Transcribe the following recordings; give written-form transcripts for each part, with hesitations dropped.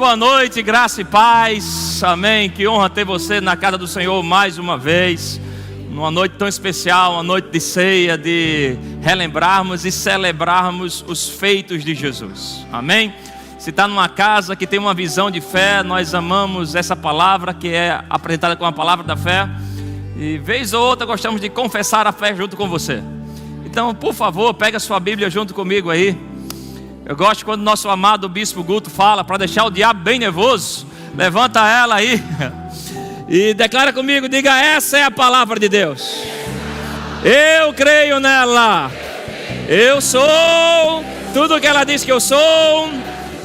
Boa noite, graça e paz, amém. Que honra ter você na casa do Senhor mais uma vez, numa noite tão especial, uma noite de ceia, de relembrarmos e celebrarmos os feitos de Jesus, amém. Se está numa casa que tem uma visão de fé, nós amamos essa palavra que é apresentada como a palavra da fé, e vez ou outra gostamos de confessar a fé junto com você. Então, por favor, pega a sua Bíblia junto comigo aí. Eu gosto quando nosso amado Bispo Guto fala, para deixar o diabo bem nervoso, levanta ela aí e declara comigo, diga: essa é a palavra de Deus, eu creio nela, eu sou tudo que ela diz que eu sou,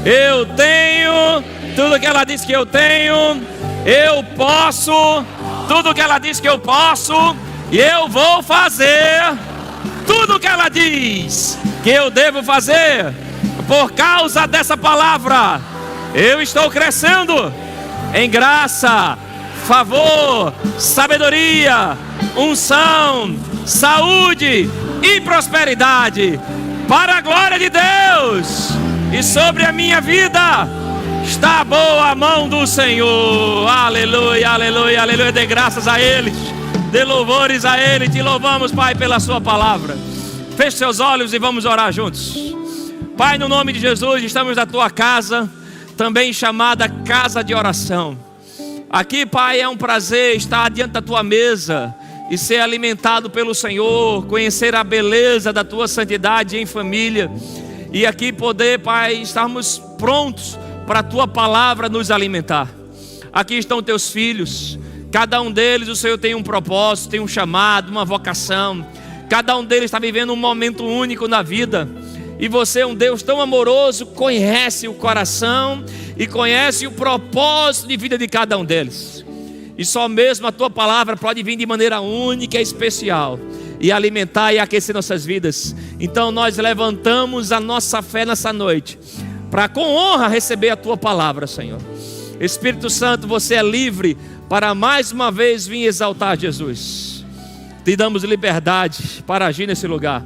eu tenho tudo que ela diz que eu tenho, eu posso tudo que ela diz que eu posso, e eu vou fazer tudo que ela diz que eu devo fazer. Por causa dessa palavra, eu estou crescendo em graça, favor, sabedoria, unção, saúde e prosperidade, para a glória de Deus. E sobre a minha vida está a boa mão do Senhor. Aleluia, aleluia, aleluia. Dê graças a Ele, dê louvores a Ele. Te louvamos, Pai, pela sua palavra. Feche seus olhos e vamos orar juntos. Pai, no nome de Jesus, estamos na tua casa, também chamada casa de oração. Aqui, Pai, é um prazer estar diante da tua mesa e ser alimentado pelo Senhor, conhecer a beleza da tua santidade em família. E aqui poder, Pai, estarmos prontos para a tua palavra nos alimentar. Aqui estão teus filhos, cada um deles o Senhor tem um propósito, tem um chamado, uma vocação. Cada um deles está vivendo um momento único na vida. E você é um Deus tão amoroso, conhece o coração e conhece o propósito de vida de cada um deles. E só mesmo a tua palavra pode vir de maneira única e especial e alimentar e aquecer nossas vidas. Então nós levantamos a nossa fé nessa noite para com honra receber a tua palavra, Senhor. Espírito Santo, você é livre para mais uma vez vir exaltar Jesus. Te damos liberdade para agir nesse lugar.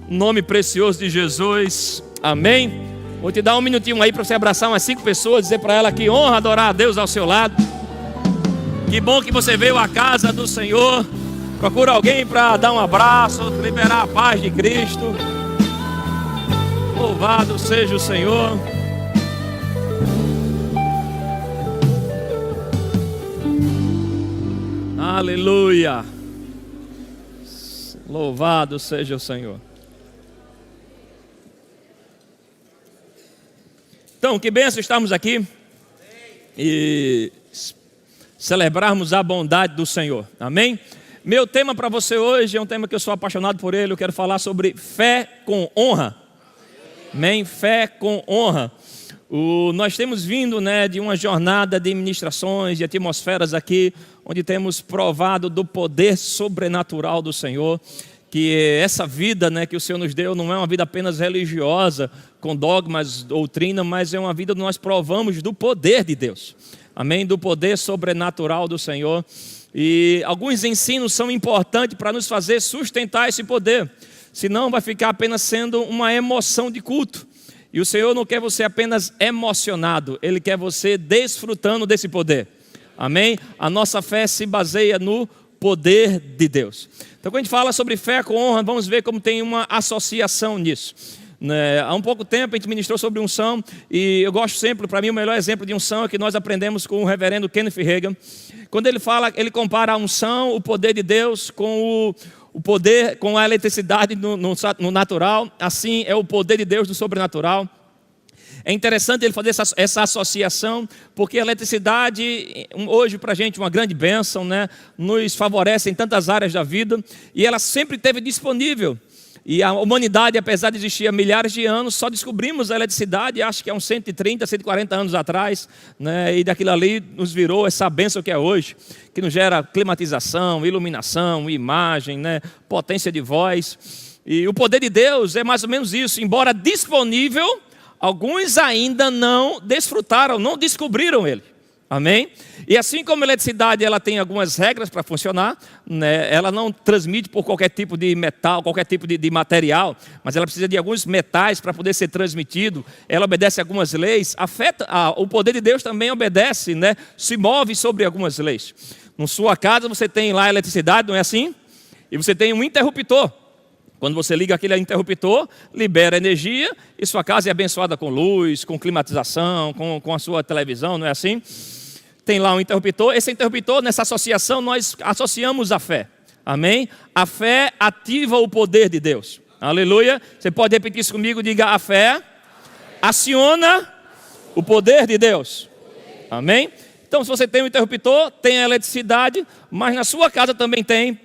Nome precioso de Jesus, amém. Vou te dar um minutinho aí para você abraçar umas 5 pessoas, dizer para ela que honra adorar a Deus ao seu lado. Que bom que você veio à casa do Senhor. Procura alguém para dar um abraço, liberar a paz de Cristo. Louvado seja o Senhor. Aleluia. Louvado seja o Senhor. Então, que bênção estarmos aqui e celebrarmos a bondade do Senhor, amém? Meu tema para você hoje é um tema que eu sou apaixonado por ele. Eu quero falar sobre fé com honra, amém? Fé com honra. Nós temos vindo, de uma jornada de ministrações, de atmosferas aqui, onde temos provado do poder sobrenatural do Senhor. Que essa vida, que o Senhor nos deu não é uma vida apenas religiosa, com dogmas, doutrina, mas é uma vida onde nós provamos do poder de Deus, amém? Do poder sobrenatural do Senhor. E alguns ensinos são importantes para nos fazer sustentar esse poder, senão vai ficar apenas sendo uma emoção de culto. E o Senhor não quer você apenas emocionado, Ele quer você desfrutando desse poder, amém? A nossa fé se baseia no poder de Deus. Então, quando a gente fala sobre fé com honra, vamos ver como tem uma associação nisso. Há um pouco tempo a gente ministrou sobre unção, e eu gosto sempre, para mim o melhor exemplo de unção é que nós aprendemos com o reverendo Kenneth Hagin. Quando ele fala, ele compara a unção, o poder de Deus, com o poder, com a eletricidade no natural. Assim é o poder de Deus no sobrenatural. É interessante ele fazer essa associação, porque a eletricidade, hoje para a gente, uma grande bênção, nos favorece em tantas áreas da vida, e ela sempre esteve disponível. E a humanidade, apesar de existir há milhares de anos, só descobrimos a eletricidade, acho que há uns 130, 140 anos atrás, e daquilo ali nos virou essa bênção que é hoje, que nos gera climatização, iluminação, imagem, potência de voz. E o poder de Deus é mais ou menos isso, embora disponível, alguns ainda não desfrutaram, não descobriram ele. Amém? E assim como a eletricidade ela tem algumas regras para funcionar, né? Ela não transmite por qualquer tipo de metal, qualquer tipo de material, mas ela precisa de alguns metais para poder ser transmitido. Ela obedece a algumas leis. O poder de Deus também obedece, né? Se move sobre algumas leis. Na sua casa você tem lá a eletricidade, não é assim? E você tem um interruptor. Quando você liga aquele interruptor, libera energia e sua casa é abençoada com luz, com climatização, com a sua televisão, não é assim? Tem lá um interruptor. Esse interruptor, nessa associação, nós associamos a fé. Amém? A fé ativa o poder de Deus. Aleluia. Você pode repetir isso comigo? Diga: a fé aciona o poder de Deus. Amém? Então, se você tem um interruptor, tem a eletricidade, mas na sua casa também tem,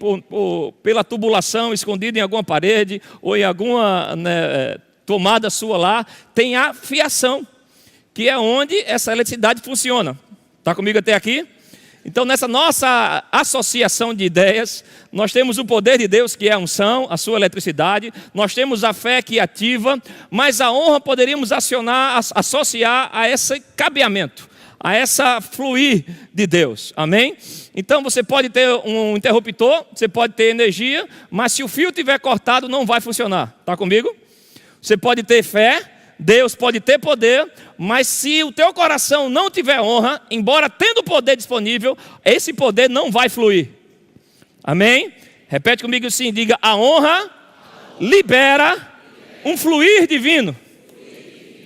pela tubulação escondida em alguma parede ou em alguma, né, tomada sua lá, tem a fiação, que é onde essa eletricidade funciona. Está comigo até aqui? Então, nessa nossa associação de ideias, nós temos o poder de Deus, que é a unção, a sua eletricidade. Nós temos a fé que ativa, mas a honra poderíamos associar a esse cabeamento, a essa fluir de Deus, amém? Então você pode ter um interruptor, você pode ter energia, mas se o fio estiver cortado não vai funcionar, está comigo? Você pode ter fé, Deus pode ter poder, mas se o teu coração não tiver honra, embora tendo poder disponível, esse poder não vai fluir, amém? Repete comigo assim, diga: a honra libera um fluir divino.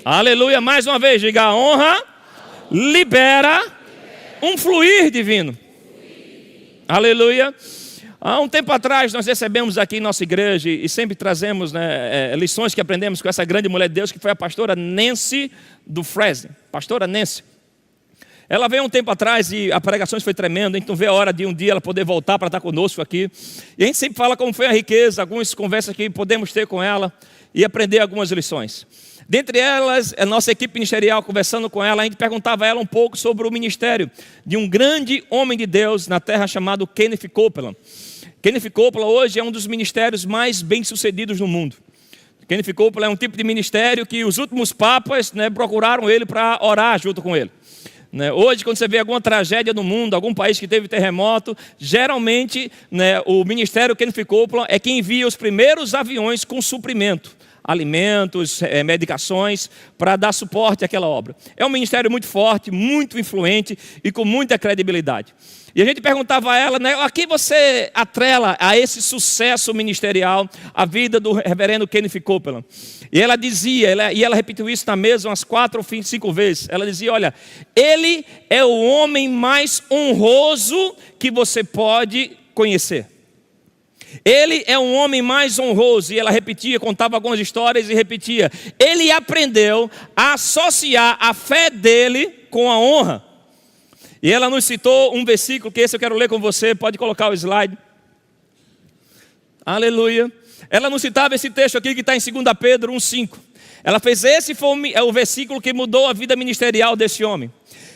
Aleluia, mais uma vez, diga: a honra libera um fluir divino. Aleluia. Há um tempo atrás nós recebemos aqui em nossa igreja e sempre trazemos, né, lições que aprendemos com essa grande mulher de Deus, que foi a pastora Nancy do Fresno. Pastora Nancy. Ela veio um tempo atrás e a pregação foi tremenda. A gente não vê a hora de um dia ela poder voltar para estar conosco aqui. E a gente sempre fala como foi a riqueza, algumas conversas que podemos ter com ela e aprender algumas lições. Dentre elas, a nossa equipe ministerial, conversando com ela, a gente perguntava a ela um pouco sobre o ministério de um grande homem de Deus na terra chamado Kenneth Copeland. Kenneth Copeland hoje é um dos ministérios mais bem-sucedidos no mundo. Kenneth Copeland é um tipo de ministério que os últimos papas, né, procuraram ele para orar junto com ele. Hoje, quando você vê alguma tragédia no mundo, algum país que teve terremoto, geralmente, né, o ministério Kenneth Copeland é quem envia os primeiros aviões com suprimento, alimentos, medicações, para dar suporte àquela obra. É um ministério muito forte, muito influente e com muita credibilidade. E a gente perguntava a ela, né, a que você atrela a esse sucesso ministerial a vida do reverendo Kenneth Copeland? E ela dizia, e ela repetiu isso na mesa umas 4 ou 5 vezes, ela dizia: olha, ele é o homem mais honroso que você pode conhecer. Ele é um homem mais honroso. E ela repetia, contava algumas histórias e repetia. Ele aprendeu a associar a fé dele com a honra. E ela nos citou um versículo, que esse eu quero ler com você. Pode colocar o slide. Aleluia. Ela nos citava esse texto aqui que está em 2 Pedro 1,5. Ela fez esse foi o versículo que mudou a vida ministerial desse homem.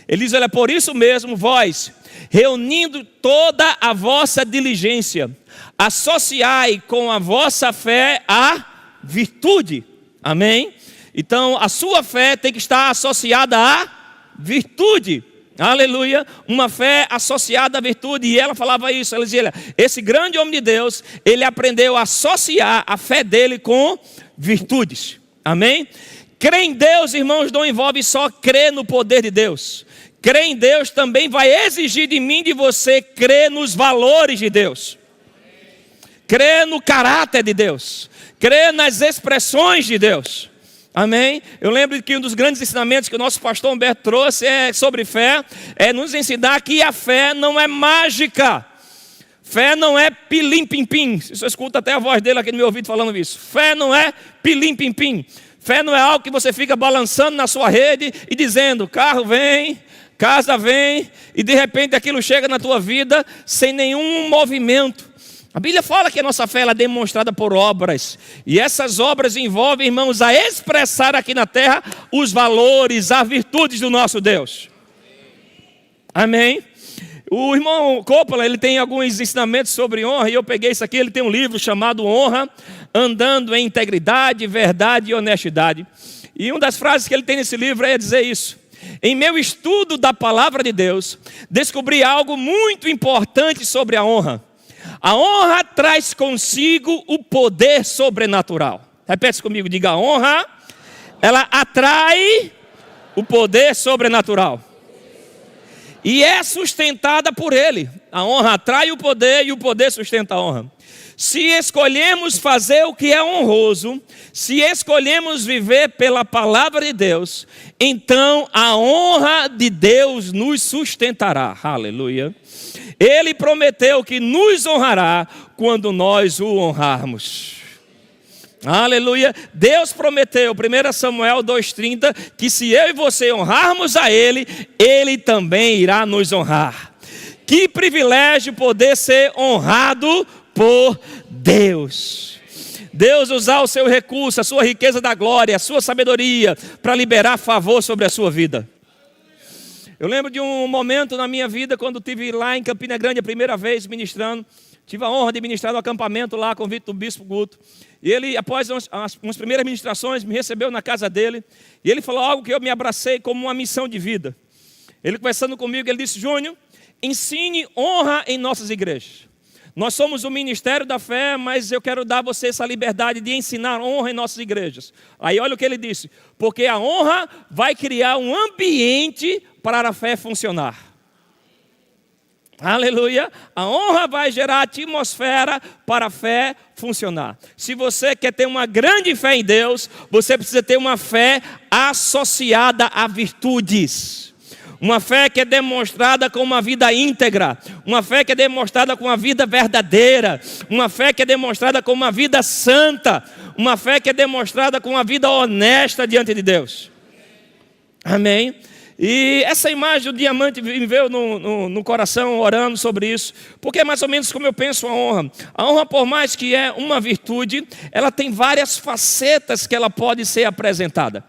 Ele diz: olha, por isso mesmo, vós, reunindo toda a vossa diligência, associai com a vossa fé a virtude. Amém? Então, a sua fé tem que estar associada à virtude. Aleluia. Uma fé associada à virtude. E ela falava isso. Ela dizia: olha, esse grande homem de Deus, ele aprendeu a associar a fé dele com virtudes. Amém? Crer em Deus, irmãos, não envolve só crer no poder de Deus. Crer em Deus também vai exigir de mim e de você crer nos valores de Deus. Crer no caráter de Deus. Crer nas expressões de Deus. Amém? Eu lembro que um dos grandes ensinamentos que o nosso pastor Humberto trouxe sobre fé, é nos ensinar que a fé não é mágica. Fé não é pilim-pim-pim. Você escuta até a voz dele aqui no meu ouvido falando isso. Fé não é pilim-pim-pim. Fé não é algo que você fica balançando na sua rede e dizendo: carro vem, casa vem, e de repente aquilo chega na tua vida sem nenhum movimento. A Bíblia fala que a nossa fé ela é demonstrada por obras. E essas obras envolvem, irmãos, a expressar aqui na terra os valores, as virtudes do nosso Deus. Amém? O irmão Copeland, ele tem alguns ensinamentos sobre honra. E eu peguei isso aqui, ele tem um livro chamado Honra, Andando em Integridade, Verdade e Honestidade. E uma das frases que ele tem nesse livro é dizer isso: Em meu estudo da palavra de Deus, descobri algo muito importante sobre a honra. A honra traz consigo o poder sobrenatural. Repete comigo, diga: a honra, ela atrai o poder sobrenatural. E é sustentada por ele. A honra atrai o poder e o poder sustenta a honra. Se escolhemos fazer o que é honroso, se escolhemos viver pela palavra de Deus, então a honra de Deus nos sustentará. Aleluia. Ele prometeu que nos honrará quando nós o honrarmos. Aleluia. Deus prometeu, 1 Samuel 2,30, que se eu e você honrarmos a Ele, Ele também irá nos honrar. Que privilégio poder ser honrado por Deus. Deus usar o seu recurso, a sua riqueza da glória, a sua sabedoria, para liberar favor sobre a sua vida. Eu lembro de um momento na minha vida, quando estive lá em Campina Grande a primeira vez ministrando. Tive a honra de ministrar no acampamento lá, a convite do Bispo Guto. E ele, após umas primeiras ministrações, me recebeu na casa dele. E ele falou algo que eu me abracei como uma missão de vida. Ele conversando comigo, ele disse: Júnior, ensine honra em nossas igrejas. Nós somos o ministério da fé, mas eu quero dar a você essa liberdade de ensinar honra em nossas igrejas. Aí olha o que ele disse: porque a honra vai criar um ambiente para a fé funcionar. Aleluia. A honra vai gerar atmosfera para a fé funcionar. Se você quer ter uma grande fé em Deus, você precisa ter uma fé associada a virtudes. Uma fé que é demonstrada com uma vida íntegra. Uma fé que é demonstrada com uma vida verdadeira. Uma fé que é demonstrada com uma vida santa. Uma fé que é demonstrada com uma vida honesta diante de Deus. Amém? E essa imagem do diamante me veio no coração orando sobre isso, porque é mais ou menos como eu penso a honra. A honra, por mais que é uma virtude, ela tem várias facetas que ela pode ser apresentada.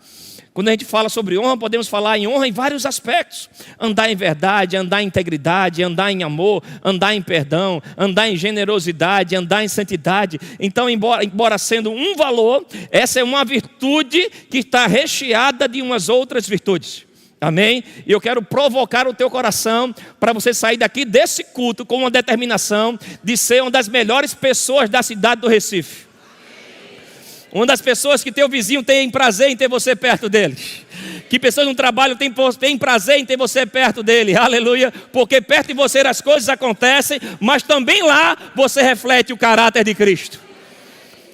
Quando a gente fala sobre honra, podemos falar em honra em vários aspectos. Andar em verdade, andar em integridade, andar em amor, andar em perdão, andar em generosidade, andar em santidade. Então, embora sendo um valor, essa é uma virtude que está recheada de umas outras virtudes. Amém? E eu quero provocar o teu coração para você sair daqui desse culto com uma determinação de ser uma das melhores pessoas da cidade do Recife. Uma das pessoas que teu vizinho tem prazer em ter você perto dele. Que pessoas no trabalho têm prazer em ter você perto dele. Aleluia. Porque perto de você as coisas acontecem, mas também lá você reflete o caráter de Cristo.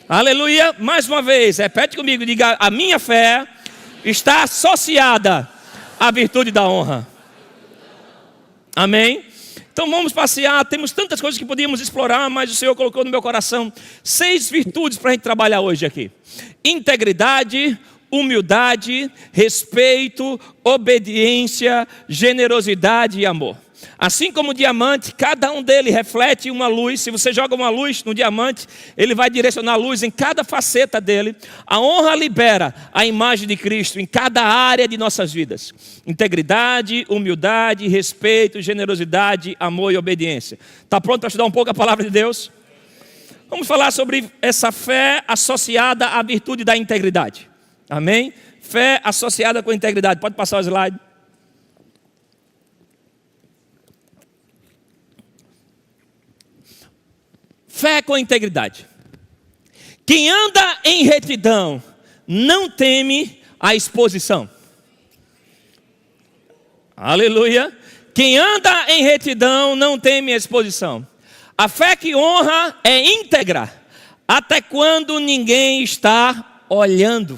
Aleluia. Mais uma vez, repete comigo, diga: a minha fé está associada à virtude da honra. Amém? Então vamos passear. Temos tantas coisas que podíamos explorar, mas o Senhor colocou no meu coração 6 virtudes para a gente trabalhar hoje aqui: integridade, humildade, respeito, obediência, generosidade e amor. Assim como o diamante, cada um deles reflete uma luz. Se você joga uma luz no diamante, ele vai direcionar a luz em cada faceta dele. A honra libera a imagem de Cristo em cada área de nossas vidas: integridade, humildade, respeito, generosidade, amor e obediência. Está pronto para estudar um pouco a palavra de Deus? Vamos falar sobre essa fé associada à virtude da integridade. Amém? Fé associada com integridade. Pode passar o slide. Fé com integridade. Quem anda em retidão não teme a exposição. Aleluia. Quem anda em retidão não teme a exposição. A fé que honra é íntegra, até quando ninguém está olhando.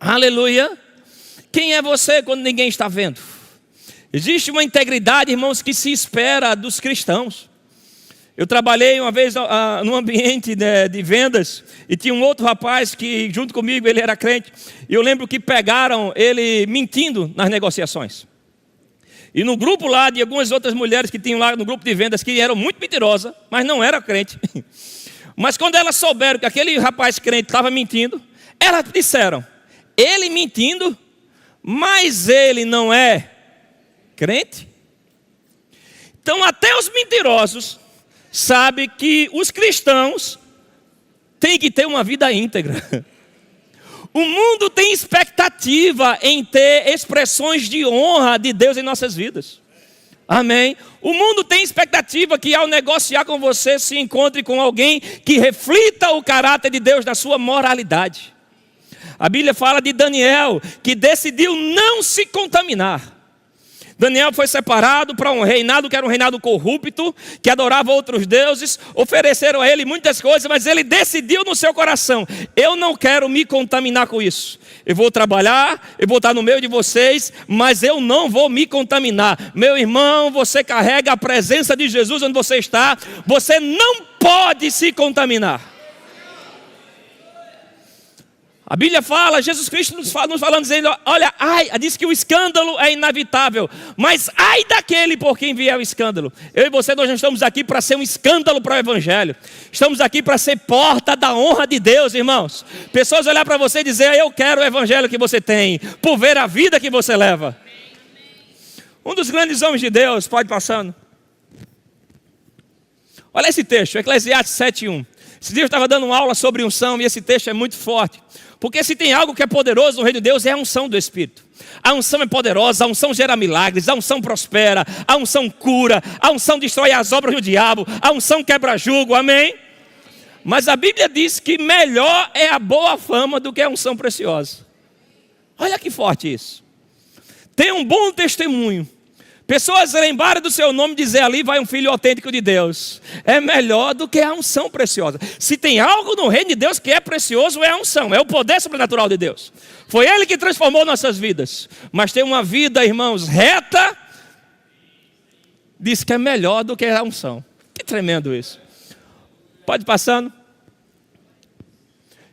Aleluia. Quem é você quando ninguém está vendo? Existe uma integridade, irmãos, que se espera dos cristãos. Eu trabalhei uma vez num ambiente de vendas e tinha um outro rapaz que junto comigo ele era crente. E eu lembro que pegaram ele mentindo nas negociações. E no grupo lá de algumas outras mulheres que tinham lá no grupo de vendas que eram muito mentirosas, mas não eram crente. Mas quando elas souberam que aquele rapaz crente estava mentindo, elas disseram: ele mentindo, mas ele não é crente? Então até os mentirosos sabe que os cristãos têm que ter uma vida íntegra. O mundo tem expectativa em ter expressões de honra de Deus em nossas vidas. Amém? O mundo tem expectativa que ao negociar com você se encontre com alguém que reflita o caráter de Deus na sua moralidade. A Bíblia fala de Daniel, que decidiu não se contaminar. Daniel foi separado para um reinado que era um reinado corrupto, que adorava outros deuses, ofereceram a ele muitas coisas, mas ele decidiu no seu coração: eu não quero me contaminar com isso. Eu vou trabalhar, eu vou estar no meio de vocês, mas eu não vou me contaminar. Meu irmão, você carrega a presença de Jesus onde você está, você não pode se contaminar. A Bíblia fala, Jesus Cristo nos falando, dizendo, olha, ai, diz que o escândalo é inevitável, mas ai daquele por quem vier o escândalo. Eu e você, nós não estamos aqui para ser um escândalo para o Evangelho. Estamos aqui para ser porta da honra de Deus, irmãos. Pessoas olhar para você e dizer, eu quero o Evangelho que você tem, por ver a vida que você leva. Um dos grandes homens de Deus, pode passando. Olha esse texto, Eclesiastes 7:1. Esse dia eu estava dando uma aula sobre unção e esse texto é muito forte. Porque se tem algo que é poderoso no reino de Deus é a unção do Espírito. A unção é poderosa, a unção gera milagres, a unção prospera, a unção cura, a unção destrói as obras do diabo, a unção quebra jugo, amém? Mas a Bíblia diz que melhor é a boa fama do que a unção preciosa. Olha que forte isso. Tem um bom testemunho. Pessoas lembrarem do seu nome e dizer, ali vai um filho autêntico de Deus. É melhor do que a unção preciosa. Se tem algo no reino de Deus que é precioso, é a unção. É o poder sobrenatural de Deus. Foi Ele que transformou nossas vidas. Mas tem uma vida, irmãos, reta. Diz que é melhor do que a unção. Que tremendo isso. Pode ir passando.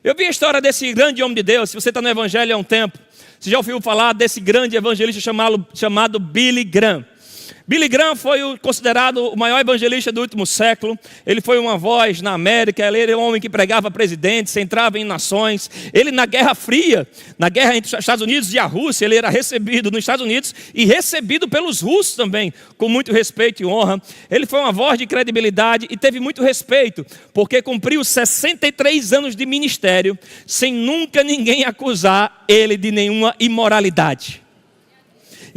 Eu vi a história desse grande homem de Deus. Se você está no Evangelho há um tempo, você já ouviu falar desse grande evangelista chamado Billy Graham. Billy Graham foi considerado o maior evangelista do último século. Ele foi uma voz na América, ele era um homem que pregava presidentes, entrava em nações. Ele na Guerra Fria, na guerra entre os Estados Unidos e a Rússia, ele era recebido nos Estados Unidos e recebido pelos russos também, com muito respeito e honra. Ele foi uma voz de credibilidade e teve muito respeito, porque cumpriu 63 anos de ministério, sem nunca ninguém acusar ele de nenhuma imoralidade.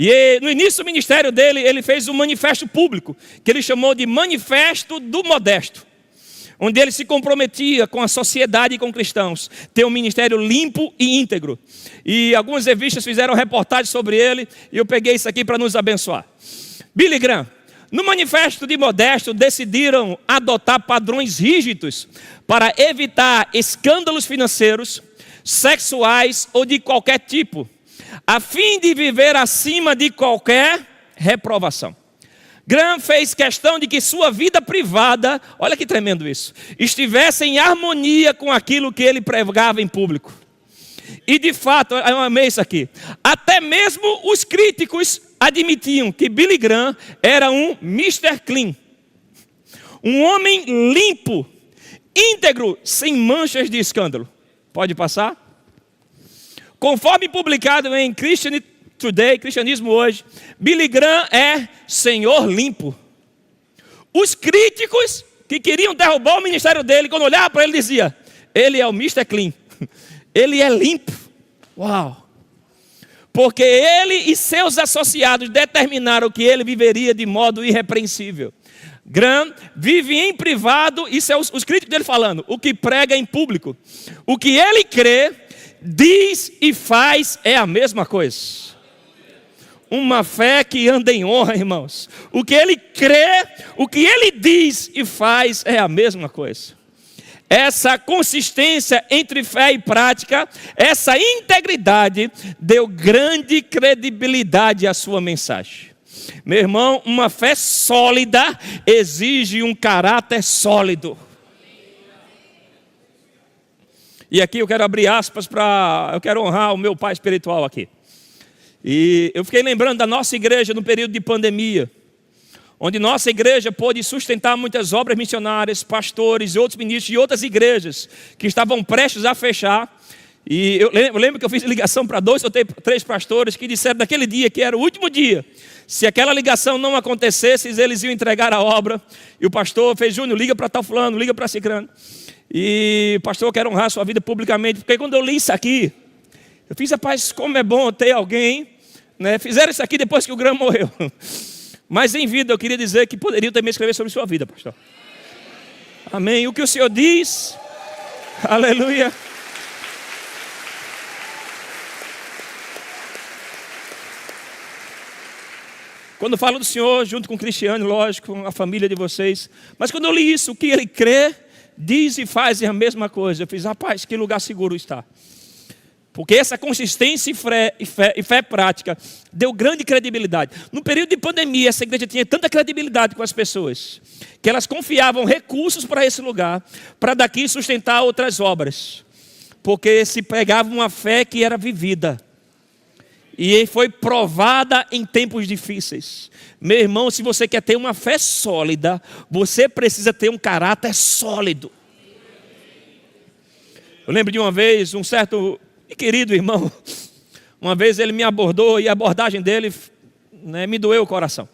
E no início do ministério dele, ele fez um manifesto público, que ele chamou de Manifesto do Modesto, onde ele se comprometia com a sociedade e com cristãos, ter um ministério limpo e íntegro. E algumas revistas fizeram reportagens sobre ele, e eu peguei isso aqui para nos abençoar. Billy Graham, no Manifesto de Modesto, decidiram adotar padrões rígidos para evitar escândalos financeiros, sexuais ou de qualquer tipo, a fim de viver acima de qualquer reprovação. Graham fez questão de que sua vida privada, olha que tremendo isso, estivesse em harmonia com aquilo que ele pregava em público. E de fato, eu amei isso aqui, até mesmo os críticos admitiam que Billy Graham era um Mr. Clean, um homem limpo, íntegro, sem manchas de escândalo. Pode passar? Conforme publicado em Christian Today, Cristianismo Hoje, Billy Graham é Senhor limpo. Os críticos que queriam derrubar o ministério dele, quando olhavam para ele, diziam, ele é o Mr. Clean, ele é limpo. Uau! Porque ele e seus associados determinaram que ele viveria de modo irrepreensível. Graham vive em privado, isso é os críticos dele falando, o que prega em público. O que ele crê, diz e faz é a mesma coisa. Uma fé que anda em honra, irmãos. O que ele crê, o que ele diz e faz é a mesma coisa. Essa consistência entre fé e prática, essa integridade, deu grande credibilidade à sua mensagem. Meu irmão, uma fé sólida exige um caráter sólido. E aqui eu quero abrir aspas eu quero honrar o meu pai espiritual aqui. E eu fiquei lembrando da nossa igreja no período de pandemia, onde nossa igreja pôde sustentar muitas obras missionárias, pastores e outros ministros de outras igrejas que estavam prestes a fechar. E eu lembro que eu fiz ligação para 2 ou 3 pastores que disseram naquele dia que era o último dia. Se aquela ligação não acontecesse, eles iam entregar a obra. E o pastor fez, Júnior, liga para tal fulano, liga para cicrano. E pastor, eu quero honrar a sua vida publicamente, porque quando eu li isso aqui, Eu fiz, rapaz, como é bom ter alguém, né? Fizeram isso aqui depois que o Graham morreu. Mas em vida eu queria dizer que poderiam também escrever sobre sua vida, pastor. Amém. O que o Senhor diz, aleluia. Quando eu falo do Senhor, junto com o Cristiano, lógico, a família de vocês. Mas quando eu li isso, o que ele crê, diz e faz é a mesma coisa. Eu fiz, rapaz, que lugar seguro está. Porque essa consistência e fé prática deu grande credibilidade. No período de pandemia, essa igreja tinha tanta credibilidade com as pessoas, que elas confiavam recursos para esse lugar, para daqui sustentar outras obras. Porque se pegava uma fé que era vivida. E foi provada em tempos difíceis. Meu irmão, se você quer ter uma fé sólida, você precisa ter um caráter sólido. Eu lembro de uma vez, um certo e querido irmão, uma vez ele me abordou e a abordagem dele, né, me doeu o coração.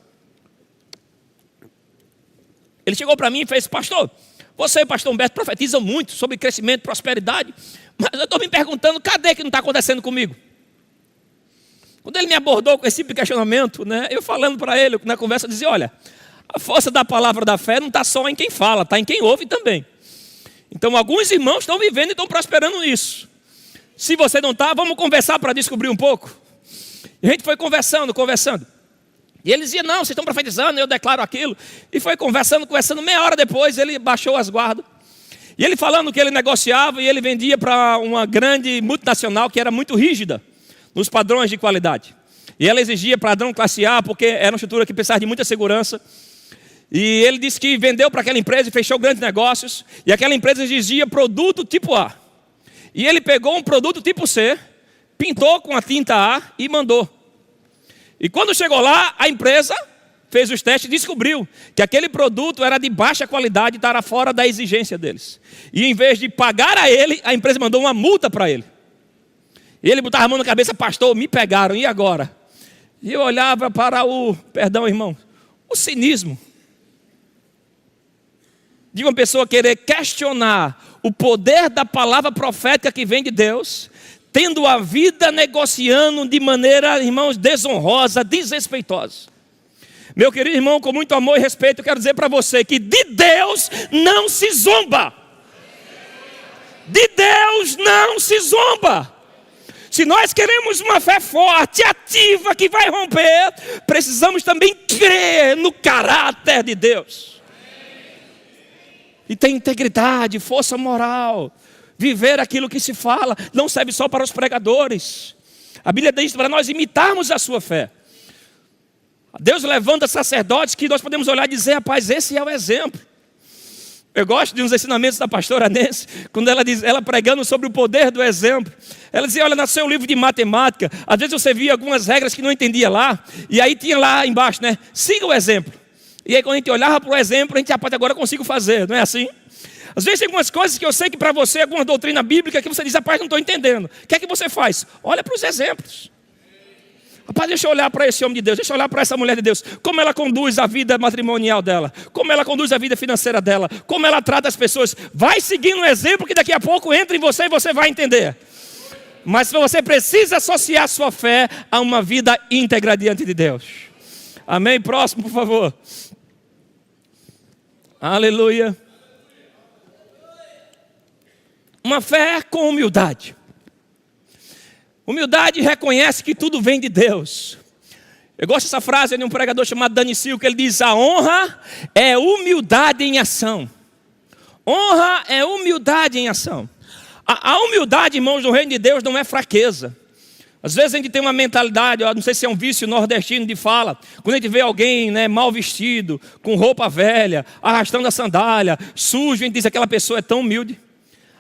Ele chegou para mim e fez, pastor, você e o pastor Humberto profetizam muito sobre crescimento, prosperidade, mas eu estou me perguntando, cadê que não está acontecendo comigo? Quando ele me abordou com esse tipo de questionamento, né, eu falando para ele na conversa, eu dizia, olha, a força da palavra da fé não está só em quem fala, está em quem ouve também. Então alguns irmãos estão vivendo e estão prosperando nisso. Se você não está, vamos conversar para descobrir um pouco. E a gente foi conversando. E ele dizia, não, vocês estão profetizando, eu declaro aquilo. E foi conversando, meia hora depois ele baixou as guardas. E ele falando que ele negociava e ele vendia para uma grande multinacional que era muito rígida nos padrões de qualidade. E ela exigia padrão classe A, porque era uma estrutura que precisava de muita segurança. E ele disse que vendeu para aquela empresa e fechou grandes negócios. E aquela empresa exigia produto tipo A. E ele pegou um produto tipo C, pintou com a tinta A e mandou. E quando chegou lá, a empresa fez os testes e descobriu que aquele produto era de baixa qualidade e estava fora da exigência deles. E em vez de pagar a ele, a empresa mandou uma multa para ele. E ele botava a mão na cabeça, pastor, me pegaram, e agora? E eu olhava para o cinismo de uma pessoa querer questionar o poder da palavra profética que vem de Deus, tendo a vida negociando de maneira, irmãos, desonrosa, desrespeitosa. Meu querido irmão, com muito amor e respeito, eu quero dizer para você que de Deus não se zomba. De Deus não se zomba. Se nós queremos uma fé forte, ativa, que vai romper, precisamos também crer no caráter de Deus. E ter integridade, força moral, viver aquilo que se fala, não serve só para os pregadores. A Bíblia diz para nós imitarmos a sua fé. Deus levanta sacerdotes que nós podemos olhar e dizer, rapaz, esse é o exemplo. Eu gosto de uns ensinamentos da pastora Nancy, quando ela pregando sobre o poder do exemplo. Ela dizia, olha, no seu livro de matemática, às vezes você via algumas regras que não entendia lá, e aí tinha lá embaixo, né, siga o exemplo. E aí quando a gente olhava para o exemplo, a gente, rapaz, agora eu consigo fazer, não é assim? Às vezes tem algumas coisas que eu sei que para você, alguma doutrina bíblica, que você diz, rapaz, não estou entendendo. O que é que você faz? Olha para os exemplos. Rapaz, deixa eu olhar para esse homem de Deus, deixa eu olhar para essa mulher de Deus, como ela conduz a vida matrimonial dela, como ela conduz a vida financeira dela, como ela trata as pessoas. Vai seguindo um exemplo que daqui a pouco entra em você e você vai entender. Mas você precisa associar a sua fé a uma vida íntegra diante de Deus. Amém? Próximo, por favor. Aleluia. Uma fé com humildade. Humildade reconhece que tudo vem de Deus. Eu gosto dessa frase de um pregador chamado Dani Silva, que ele diz, a honra é humildade em ação. Honra é humildade em ação. A humildade, irmãos, no reino de Deus não é fraqueza. Às vezes a gente tem uma mentalidade, não sei se é um vício nordestino de fala, quando a gente vê alguém, né, mal vestido, com roupa velha, arrastando a sandália, sujo, a gente diz, aquela pessoa é tão humilde.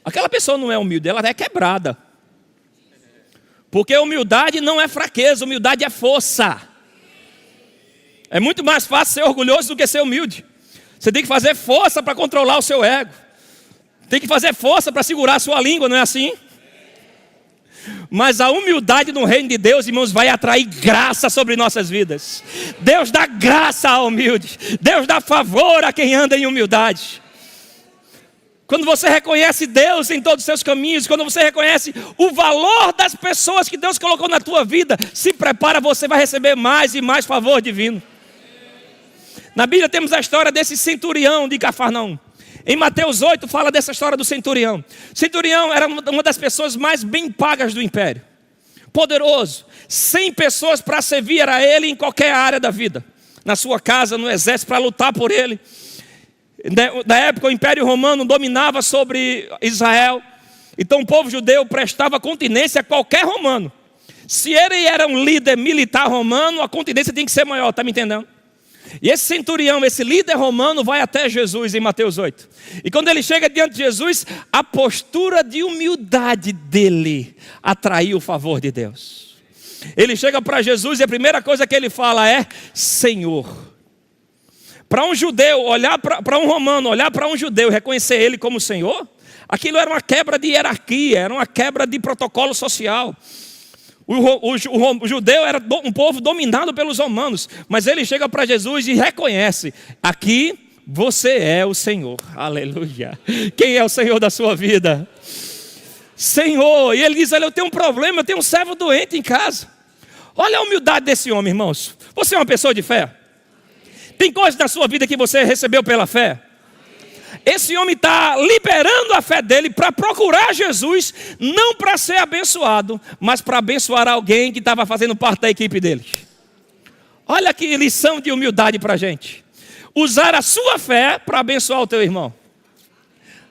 Aquela pessoa não é humilde, ela é quebrada. Porque humildade não é fraqueza, humildade é força. É muito mais fácil ser orgulhoso do que ser humilde. Você tem que fazer força para controlar o seu ego. Tem que fazer força para segurar a sua língua, não é assim? Mas a humildade no reino de Deus, irmãos, vai atrair graça sobre nossas vidas. Deus dá graça ao humilde. Deus dá favor a quem anda em humildade. quando você reconhece Deus em todos os seus caminhos, quando você reconhece o valor das pessoas que Deus colocou na tua vida, se prepara, você vai receber mais e mais favor divino. Na Bíblia temos a história desse centurião de Cafarnaum. Em Mateus 8 fala dessa história do centurião. Centurião era uma das pessoas mais bem pagas do império. Poderoso. 100 pessoas para servir a ele em qualquer área da vida. Na sua casa, no exército, para lutar por ele. Na época o Império Romano dominava sobre Israel. Então o povo judeu prestava continência a qualquer romano. Se ele era um líder militar romano, a continência tem que ser maior, está me entendendo? E esse centurião, esse líder romano, vai até Jesus em Mateus 8. E quando ele chega diante de Jesus, a postura de humildade dele atraiu o favor de Deus. Ele chega para Jesus e a primeira coisa que ele fala é: Senhor. Para um judeu olhar para um romano, olhar para um judeu e reconhecer ele como Senhor, aquilo era uma quebra de hierarquia, era uma quebra de protocolo social. O judeu era um povo dominado pelos romanos, mas ele chega para Jesus e reconhece: aqui você é o Senhor. Aleluia. Quem é o Senhor da sua vida? Senhor. E ele diz: olha, eu tenho um problema, eu tenho um servo doente em casa. Olha a humildade desse homem, irmãos. Você é uma pessoa de fé? Tem coisas na sua vida que você recebeu pela fé? Esse homem está liberando a fé dele para procurar Jesus, não para ser abençoado, mas para abençoar alguém que estava fazendo parte da equipe dele. Olha que lição de humildade para a gente. Usar a sua fé para abençoar o teu irmão.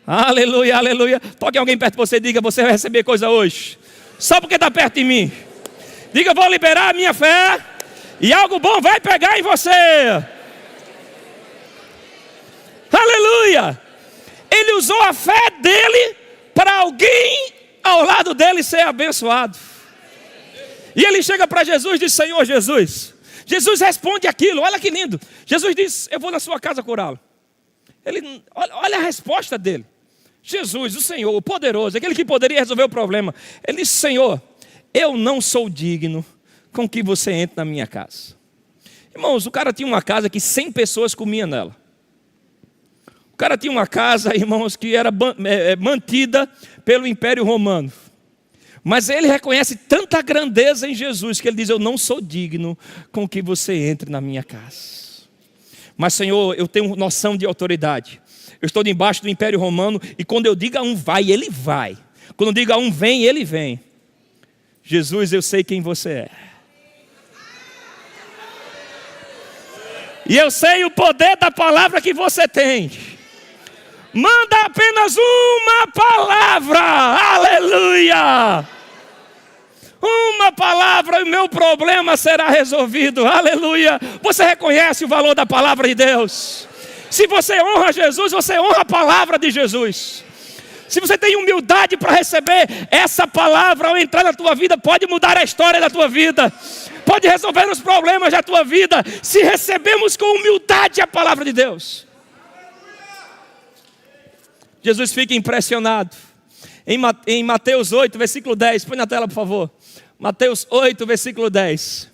Aleluia, aleluia. Toque alguém perto de você e diga: você vai receber coisa hoje. Só porque está perto de mim. Diga: vou liberar a minha fé e algo bom vai pegar em você. Aleluia. Ele usou a fé dele para alguém ao lado dele ser abençoado. E ele chega para Jesus e diz: Senhor Jesus. Jesus responde aquilo, olha que lindo. Jesus diz: eu vou na sua casa curá-lo. Olha a resposta dele. Jesus, o Senhor, o poderoso, aquele que poderia resolver o problema. Ele disse: Senhor, eu não sou digno com que você entre na minha casa. Irmãos, o cara tinha uma casa que 100 pessoas comiam nela. O cara tinha uma casa, irmãos, que era mantida pelo Império Romano. Mas ele reconhece tanta grandeza em Jesus que ele diz: eu não sou digno com que você entre na minha casa. Mas Senhor, eu tenho noção de autoridade. Eu estou debaixo do Império Romano e quando eu digo a um vai, ele vai. Quando eu digo a um vem, ele vem. Jesus, eu sei quem você é. E eu sei o poder da palavra que você tem. Manda apenas uma palavra, aleluia. Uma palavra e o meu problema será resolvido, aleluia. Você reconhece o valor da palavra de Deus? Se você honra Jesus, você honra a palavra de Jesus. Se você tem humildade para receber essa palavra ao entrar na tua vida, pode mudar a história da tua vida. Pode resolver os problemas da tua vida, se recebemos com humildade a palavra de Deus. Jesus fica impressionado. Em Mateus 8, versículo 10. Põe na tela, por favor. Mateus 8, versículo 10.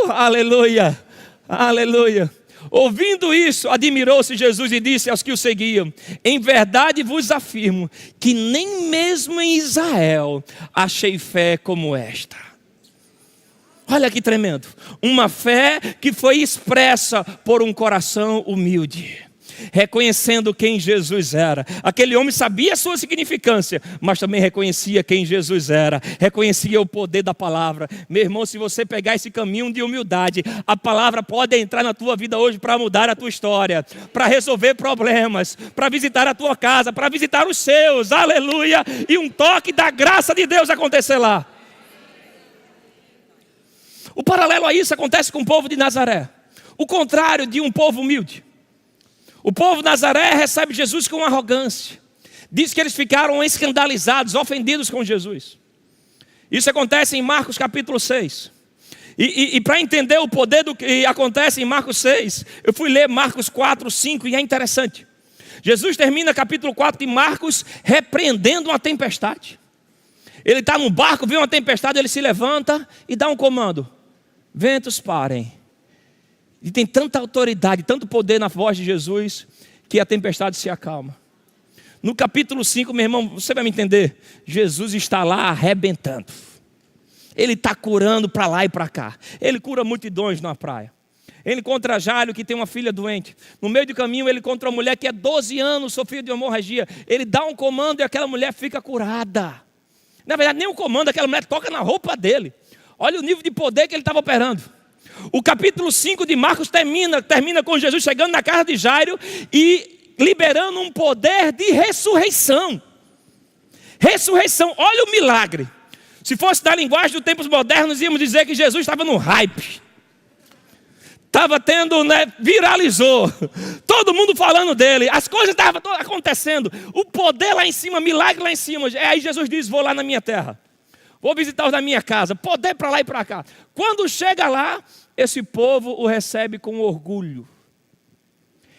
Aleluia. Aleluia. Ouvindo isso, admirou-se Jesus e disse aos que o seguiam: em verdade vos afirmo que nem mesmo em Israel achei fé como esta. Olha que tremendo. Uma fé que foi expressa por um coração humilde, reconhecendo quem Jesus era. Aquele homem sabia a sua significância, mas também reconhecia quem Jesus era, reconhecia o poder da palavra. Meu irmão, se você pegar esse caminho de humildade, a palavra pode entrar na tua vida hoje para mudar a tua história, para resolver problemas, para visitar a tua casa, para visitar os seus, aleluia, e um toque da graça de Deus acontecer lá. O paralelo a isso acontece com o povo de Nazaré, o contrário de um povo humilde. O povo de Nazaré recebe Jesus com arrogância. Diz que eles ficaram escandalizados, ofendidos com Jesus. Isso acontece em Marcos capítulo 6. E para entender o poder do que acontece em Marcos 6, eu fui ler Marcos 4, 5 e é interessante. Jesus termina capítulo 4 de Marcos repreendendo uma tempestade. Ele está num barco, vê uma tempestade, ele se levanta e dá um comando: ventos parem. E tem tanta autoridade, tanto poder na voz de Jesus, que a tempestade se acalma. No capítulo 5, meu irmão, você vai me entender. Jesus está lá arrebentando. Ele está curando para lá e para cá. Ele cura multidões na praia. Ele encontra Jairo, que tem uma filha doente. No meio do caminho, ele encontra uma mulher que há 12 anos sofria de hemorragia. Ele dá um comando e aquela mulher fica curada. Na verdade, nem um comando, aquela mulher toca na roupa dele. Olha o nível de poder que ele estava operando. O capítulo 5 de Marcos termina com Jesus chegando na casa de Jairo e liberando um poder de ressurreição. Ressurreição, olha o milagre. Se fosse da linguagem dos tempos modernos, íamos dizer que Jesus estava no hype. Estava tendo, viralizou. Todo mundo falando dele. As coisas estavam acontecendo. O poder lá em cima, milagre lá em cima. Aí Jesus diz, vou lá na minha terra. Vou visitar os da minha casa. Poder para lá e para cá. Quando chega lá, esse povo o recebe com orgulho.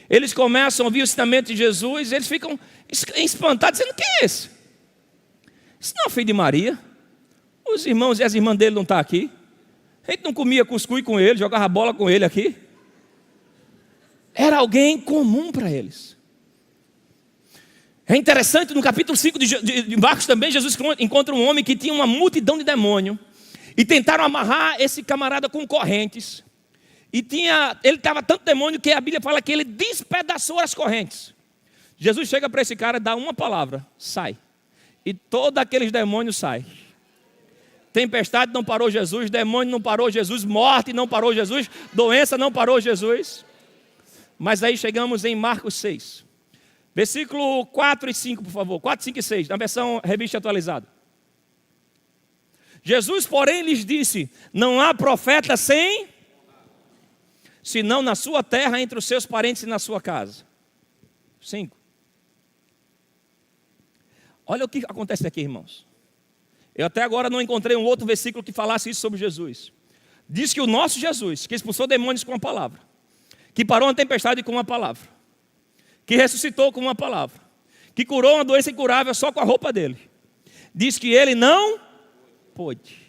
Eles começam a ouvir o ensinamento de Jesus. Eles ficam espantados, dizendo, quem é esse? Isso não é o filho de Maria. Os irmãos e as irmãs dele não estão aqui. A gente não comia cuscuz com ele, jogava bola com ele aqui. Era alguém comum para eles. É interessante, no capítulo 5 de Marcos também, Jesus encontra um homem que tinha uma multidão de demônio. E tentaram amarrar esse camarada com correntes. E ele estava tanto demônio que a Bíblia fala que ele despedaçou as correntes. Jesus chega para esse cara e dá uma palavra, sai. E todos aqueles demônios saem. Tempestade não parou Jesus, demônio não parou Jesus, morte não parou Jesus, doença não parou Jesus. Mas aí chegamos em Marcos 6. Versículo 4 e 5, por favor. 4, 5 e 6, na versão revista atualizada. Jesus, porém, lhes disse, não há profeta senão na sua terra, entre os seus parentes e na sua casa. 5. Olha o que acontece aqui, irmãos. Eu até agora não encontrei um outro versículo que falasse isso sobre Jesus. Diz que o nosso Jesus, que expulsou demônios com uma palavra, que parou uma tempestade com uma palavra, que ressuscitou com uma palavra, que curou uma doença incurável só com a roupa dele, diz que ele não pôde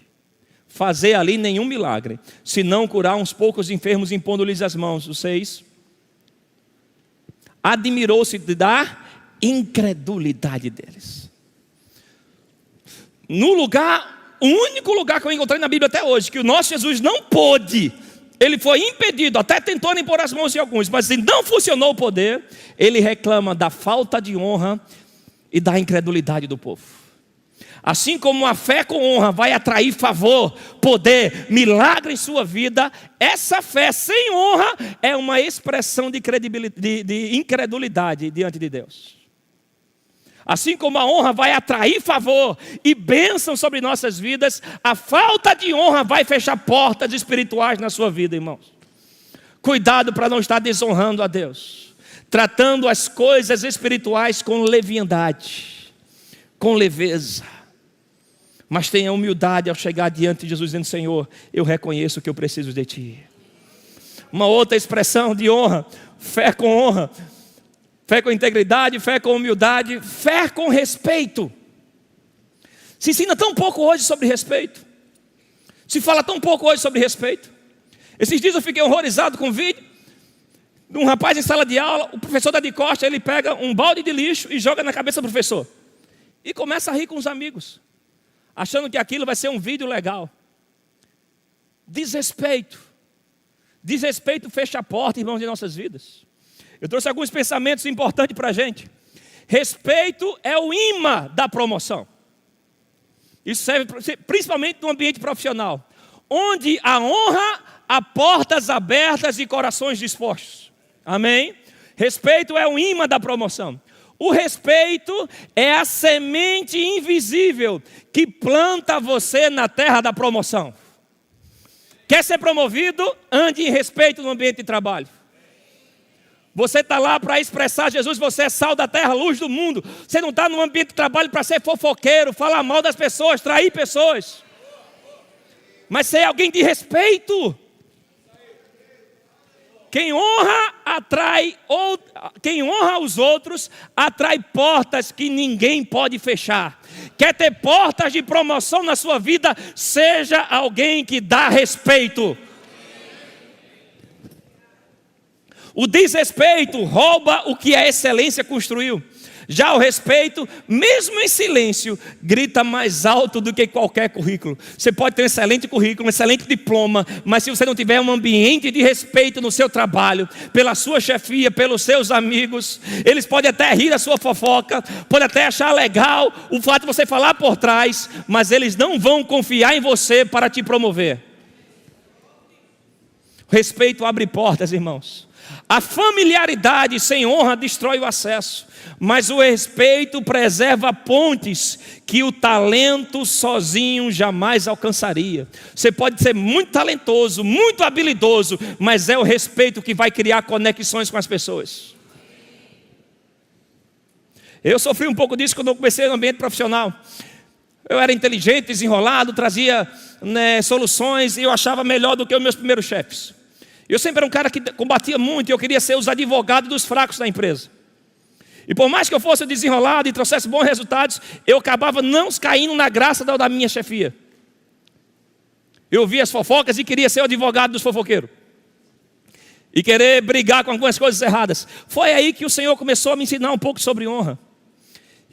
fazer ali nenhum milagre, senão curar uns poucos enfermos impondo-lhes as mãos. O 6. Admirou-se da incredulidade deles. No lugar, o único lugar que eu encontrei na Bíblia até hoje, que o nosso Jesus não pôde, ele foi impedido, até tentou impor as mãos em alguns, mas não funcionou o poder, ele reclama da falta de honra e da incredulidade do povo. Assim como a fé com honra vai atrair favor, poder, milagre em sua vida, essa fé sem honra é uma expressão de incredulidade diante de Deus. Assim como a honra vai atrair favor e bênção sobre nossas vidas, a falta de honra vai fechar portas espirituais na sua vida, irmãos. Cuidado para não estar desonrando a Deus, tratando as coisas espirituais com leviandade, com leveza. Mas tenha humildade ao chegar diante de Jesus dizendo, Senhor, eu reconheço que eu preciso de Ti. Uma outra expressão de honra, fé com honra. Fé com integridade, fé com humildade, fé com respeito. Se ensina tão pouco hoje sobre respeito. Se fala tão pouco hoje sobre respeito. Esses dias eu fiquei horrorizado com um vídeo de um rapaz em sala de aula. O professor dá de costa, ele pega um balde de lixo e joga na cabeça do professor. E começa a rir com os amigos, achando que aquilo vai ser um vídeo legal. Desrespeito. Desrespeito fecha a porta, irmãos, de nossas vidas. Eu trouxe alguns pensamentos importantes para a gente. Respeito é o imã da promoção. Isso serve principalmente no ambiente profissional, onde a honra há portas abertas e corações dispostos. Amém? Respeito é o imã da promoção. O respeito é a semente invisível que planta você na terra da promoção. Quer ser promovido? Ande em respeito no ambiente de trabalho. Você está lá para expressar Jesus, você é sal da terra, luz do mundo. Você não está no ambiente de trabalho para ser fofoqueiro, falar mal das pessoas, trair pessoas. Mas ser alguém de respeito. Quem honra os outros, atrai portas que ninguém pode fechar. Quer ter portas de promoção na sua vida? Seja alguém que dá respeito. O desrespeito rouba o que a excelência construiu. Já o respeito, mesmo em silêncio, grita mais alto do que qualquer currículo. Você pode ter um excelente currículo, um excelente diploma, mas se você não tiver um ambiente de respeito no seu trabalho, pela sua chefia, pelos seus amigos, eles podem até rir da sua fofoca, podem até achar legal o fato de você falar por trás, mas eles não vão confiar em você para te promover. O respeito abre portas, irmãos. A familiaridade sem honra destrói o acesso, mas o respeito preserva pontes que o talento sozinho jamais alcançaria. Você pode ser muito talentoso, muito habilidoso, mas é o respeito que vai criar conexões com as pessoas. Eu sofri um pouco disso quando eu comecei no ambiente profissional. Eu era inteligente, desenrolado, trazia soluções e eu achava melhor do que os meus primeiros chefes. Eu sempre era um cara que combatia muito e eu queria ser os advogados dos fracos da empresa. E por mais que eu fosse desenrolado e trouxesse bons resultados, eu acabava não caindo na graça da minha chefia. Eu via as fofocas e queria ser o advogado dos fofoqueiros. E querer brigar com algumas coisas erradas. Foi aí que o Senhor começou a me ensinar um pouco sobre honra.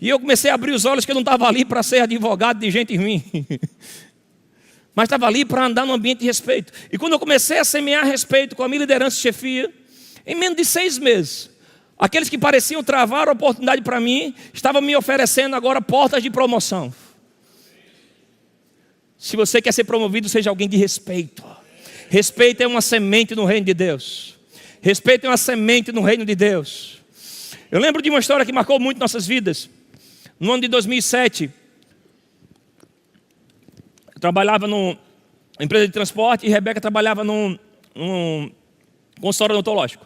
E eu comecei a abrir os olhos que eu não estava ali para ser advogado de gente ruim. Mas estava ali para andar num ambiente de respeito. E quando eu comecei a semear respeito com a minha liderança e chefia, em menos de 6 meses, aqueles que pareciam travar a oportunidade para mim, estavam me oferecendo agora portas de promoção. Se você quer ser promovido, seja alguém de respeito. Respeito é uma semente no reino de Deus. Respeito é uma semente no reino de Deus. Eu lembro de uma história que marcou muito nossas vidas. No ano de 2007, eu trabalhava numa empresa de transporte e Rebeca trabalhava num consultório odontológico.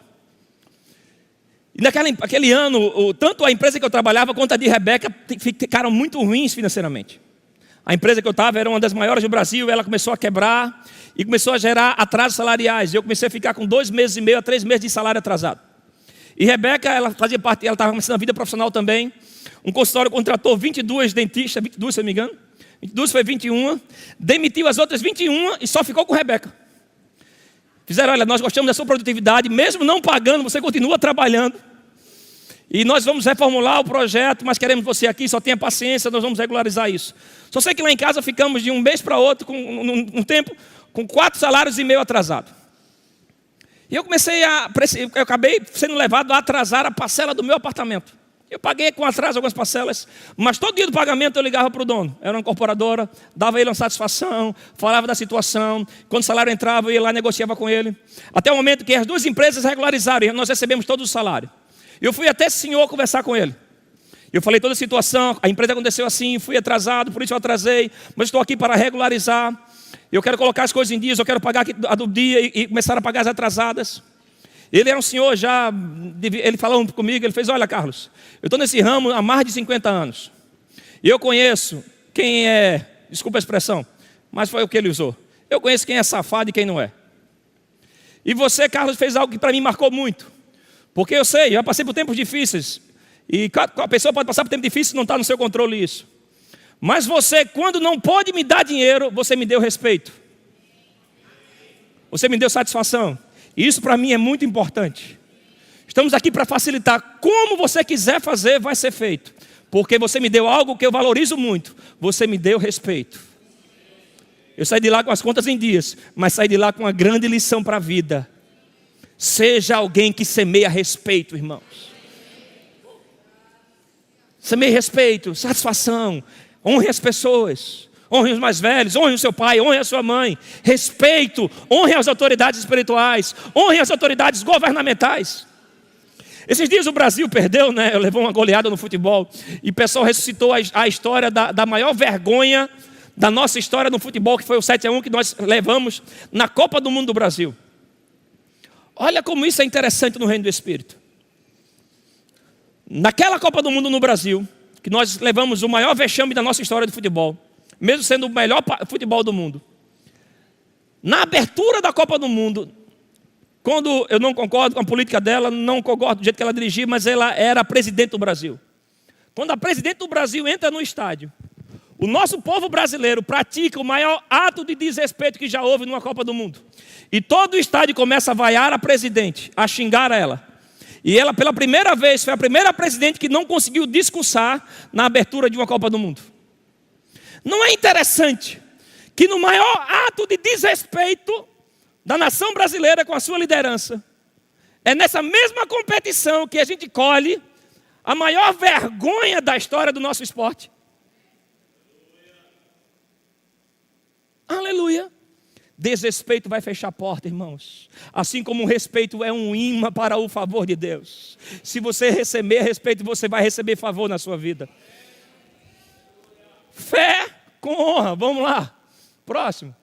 E naquele ano, tanto a empresa que eu trabalhava quanto a de Rebeca ficaram muito ruins financeiramente. A empresa que eu estava era uma das maiores do Brasil, ela começou a quebrar e começou a gerar atrasos salariais. Eu comecei a ficar com 2 meses e meio a 3 meses de salário atrasado. E Rebeca, ela fazia parte, ela estava começando a vida profissional também. Um consultório contratou 22 dentistas, 22 se eu não me engano. 22 foi 21, demitiu as outras 21 e só ficou com Rebeca. Fizeram, olha, nós gostamos da sua produtividade, mesmo não pagando, você continua trabalhando. E nós vamos reformular o projeto, mas queremos você aqui, só tenha paciência, nós vamos regularizar isso. Só sei que lá em casa ficamos de um mês para outro, com um tempo, com 4 salários e meio atrasados. E eu acabei sendo levado a atrasar a parcela do meu apartamento. Eu paguei com atraso algumas parcelas, mas todo dia do pagamento eu ligava para o dono. Era uma incorporadora, dava ele uma satisfação, falava da situação. Quando o salário entrava, eu ia lá e negociava com ele. Até o momento que as 2 empresas regularizaram e nós recebemos todo o salário. Eu fui até esse senhor conversar com ele. Eu falei toda a situação, a empresa aconteceu assim, fui atrasado, por isso eu atrasei, mas estou aqui para regularizar. Eu quero colocar as coisas em dias, eu quero pagar a do dia e começar a pagar as atrasadas. Ele era um senhor já, ele falou comigo, ele fez, olha Carlos, eu estou nesse ramo há mais de 50 anos. E eu conheço quem é, desculpa a expressão, mas foi o que ele usou. Eu conheço quem é safado e quem não é. E você, Carlos, fez algo que para mim marcou muito. Porque eu sei, eu passei por tempos difíceis. E a pessoa pode passar por tempos difíceis e não está no seu controle isso. Mas você, quando não pode me dar dinheiro, você me deu respeito. Você me deu satisfação. E isso para mim é muito importante. Estamos aqui para facilitar. Como você quiser fazer, vai ser feito. Porque você me deu algo que eu valorizo muito. Você me deu respeito. Eu saí de lá com as contas em dias, mas saí de lá com uma grande lição para a vida. Seja alguém que semeia respeito, irmãos. Semeie respeito, satisfação. Honre as pessoas. Honre os mais velhos, honre o seu pai, honre a sua mãe. Respeito, honre as autoridades espirituais, honre as autoridades governamentais. Esses dias o Brasil perdeu, levou uma goleada no futebol. E o pessoal ressuscitou a história da maior vergonha da nossa história no futebol, que foi o 7-1 que nós levamos na Copa do Mundo do Brasil. Olha como isso é interessante no reino do Espírito. Naquela Copa do Mundo no Brasil, que nós levamos o maior vexame da nossa história de futebol, mesmo sendo o melhor futebol do mundo. Na abertura da Copa do Mundo, quando eu não concordo com a política dela, não concordo do jeito que ela dirigia, mas ela era a presidente do Brasil. Quando a presidente do Brasil entra no estádio, o nosso povo brasileiro pratica o maior ato de desrespeito que já houve numa Copa do Mundo. E todo o estádio começa a vaiar a presidente, a xingar ela. E ela, pela primeira vez, foi a primeira presidente que não conseguiu discursar na abertura de uma Copa do Mundo. Não é interessante que no maior ato de desrespeito da nação brasileira com a sua liderança, é nessa mesma competição que a gente colhe a maior vergonha da história do nosso esporte? Aleluia. Desrespeito vai fechar a porta, irmãos. Assim como o respeito é um imã para o favor de Deus. Se você receber respeito, você vai receber favor na sua vida. Fé com honra. Vamos lá. Próximo.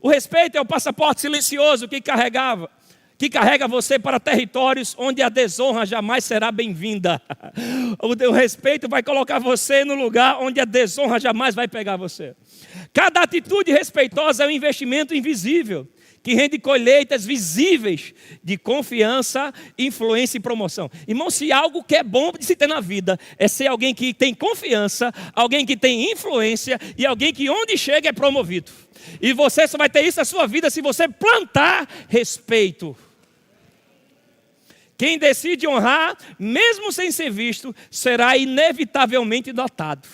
O respeito é o passaporte silencioso que carrega você para territórios onde a desonra jamais será bem-vinda. O respeito vai colocar você no lugar onde a desonra jamais vai pegar você. Cada atitude respeitosa é um investimento invisível, que rende colheitas visíveis de confiança, influência e promoção. Irmão, se algo que é bom de se ter na vida é ser alguém que tem confiança, alguém que tem influência e alguém que onde chega é promovido. E você só vai ter isso na sua vida se você plantar respeito. Quem decide honrar, mesmo sem ser visto, será inevitavelmente notado.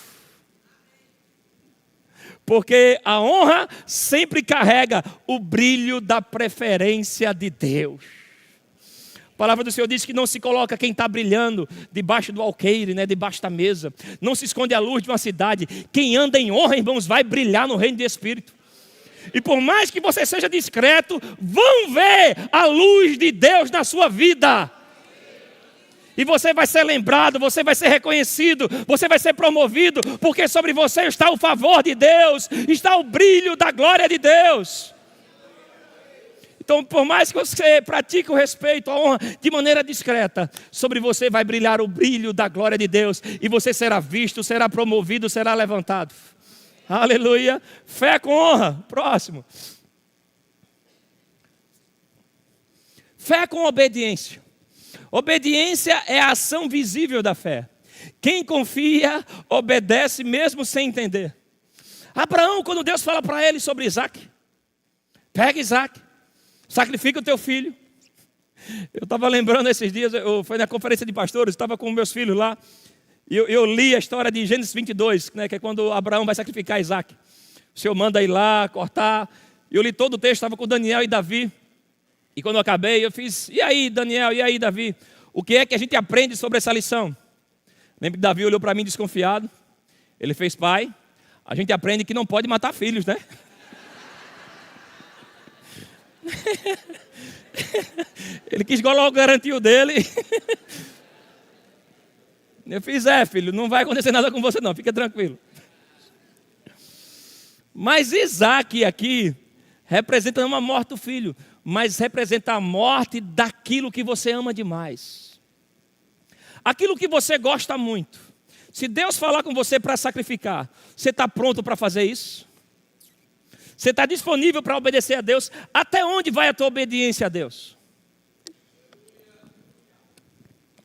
Porque a honra sempre carrega o brilho da preferência de Deus. A palavra do Senhor diz que não se coloca quem está brilhando debaixo do alqueire, debaixo da mesa. Não se esconde a luz de uma cidade. Quem anda em honra, irmãos, vai brilhar no reino do Espírito. E por mais que você seja discreto, vão ver a luz de Deus na sua vida. E você vai ser lembrado, você vai ser reconhecido, você vai ser promovido, porque sobre você está o favor de Deus, está o brilho da glória de Deus. Então, por mais que você pratique o respeito, a honra de maneira discreta, sobre você vai brilhar o brilho da glória de Deus, e você será visto, será promovido, será levantado. Aleluia. Fé com honra. Próximo. Fé com obediência. Obediência é a ação visível da fé. Quem confia, obedece mesmo sem entender. Abraão, quando Deus fala para ele sobre Isaac, pega Isaac, sacrifica o teu filho. Eu estava lembrando esses dias, foi na conferência de pastores, estava com meus filhos lá, e eu li a história de Gênesis 22, que é quando Abraão vai sacrificar Isaac. O Senhor manda ir lá, cortar, e eu li todo o texto, estava com Daniel e Davi. E quando eu acabei, eu fiz, e aí Daniel, e aí Davi? O que é que a gente aprende sobre essa lição? Lembra que Davi olhou para mim desconfiado. Ele fez, pai, a gente aprende que não pode matar filhos, né? Ele quis logo garantir o dele. Eu fiz, filho, não vai acontecer nada com você não, fica tranquilo. Mas Isaac aqui representa não a morte do filho, mas representa a morte daquilo que você ama demais. Aquilo que você gosta muito. Se Deus falar com você para sacrificar, você está pronto para fazer isso? Você está disponível para obedecer a Deus? Até onde vai a tua obediência a Deus?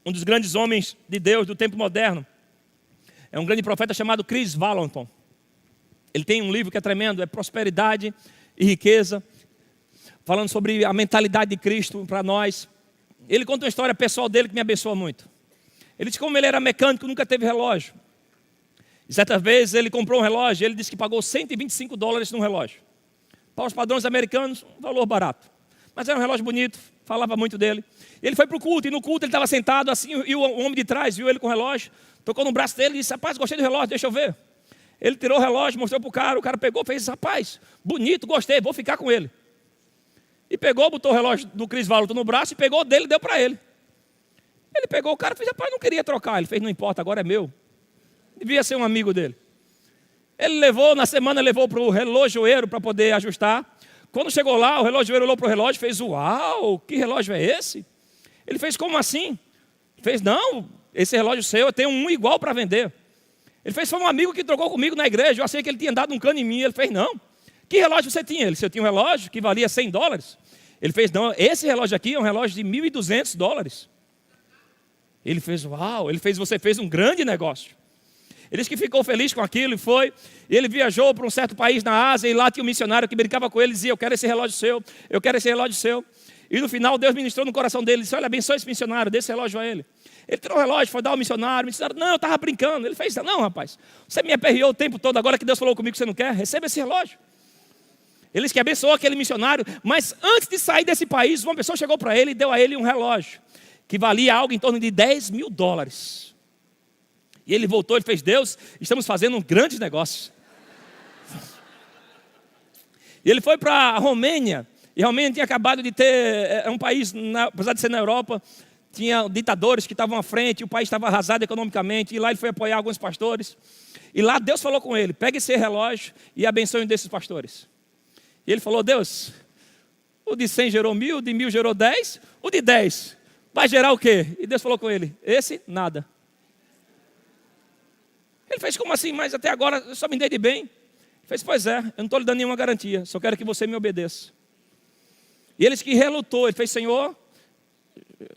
Um dos grandes homens de Deus do tempo moderno é um grande profeta chamado Chris Vallotton. Ele tem um livro que é tremendo, é Prosperidade e Riqueza, falando sobre a mentalidade de Cristo para nós. Ele conta uma história pessoal dele que me abençoa muito. Ele disse que como ele era mecânico, nunca teve relógio. E certa vez ele comprou um relógio, ele disse que pagou $125 num relógio. Para os padrões americanos, um valor barato. Mas era um relógio bonito, falava muito dele. Ele foi para o culto, e no culto ele estava sentado assim, e o homem de trás viu ele com o relógio, tocou no braço dele e disse, rapaz, gostei do relógio, deixa eu ver. Ele tirou o relógio, mostrou para o cara pegou, fez, rapaz, bonito, gostei, vou ficar com ele. E pegou, botou o relógio do Chris Vallotton no braço, e pegou dele e deu para ele. Ele pegou o cara e fez, rapaz, não queria trocar. Ele fez, não importa, agora é meu. Devia ser um amigo dele. Ele levou, na semana levou para o relojoeiro para poder ajustar. Quando chegou lá, o relojoeiro olhou para o relógio e fez, uau, que relógio é esse? Ele fez, como assim? Ele fez, não, esse relógio seu, eu tenho um igual para vender. Ele fez, foi um amigo que trocou comigo na igreja, eu achei que ele tinha dado um cano em mim. Ele fez, não. Que relógio você tinha? Ele disse, eu tinha um relógio que valia $100. Ele fez, não, esse relógio aqui é um relógio de $1.200. Ele fez, uau, você fez um grande negócio. Ele disse que ficou feliz com aquilo e foi. Ele viajou para um certo país na Ásia e lá tinha um missionário que brincava com ele e dizia, eu quero esse relógio seu, eu quero esse relógio seu. E no final Deus ministrou no coração dele, disse: olha, abençoe esse missionário, dê esse relógio a ele. Ele tirou o relógio, foi dar ao missionário. O missionário: não, eu estava brincando. Ele fez: não, rapaz, você me aperreou o tempo todo, agora que Deus falou comigo que você não quer, receba esse relógio. Ele disse que abençoou aquele missionário, mas antes de sair desse país, uma pessoa chegou para ele e deu a ele um relógio, que valia algo em torno de $10.000. E ele voltou e fez: Deus, estamos fazendo um grande negócio. E ele foi para a Romênia, e a Romênia tinha acabado de ter, um país, apesar de ser na Europa, tinha ditadores que estavam à frente, o país estava arrasado economicamente, e lá ele foi apoiar alguns pastores. E lá Deus falou com ele: pegue esse relógio e abençoe um desses pastores. E ele falou: Deus, o de 100 gerou 1.000, o de 1.000 gerou 10, o de 10 vai gerar o quê? E Deus falou com ele: esse, nada. Ele fez: como assim? Mas até agora eu só me dei de bem. Ele fez: pois é, eu não estou lhe dando nenhuma garantia, só quero que você me obedeça. E ele que relutou, ele fez: Senhor,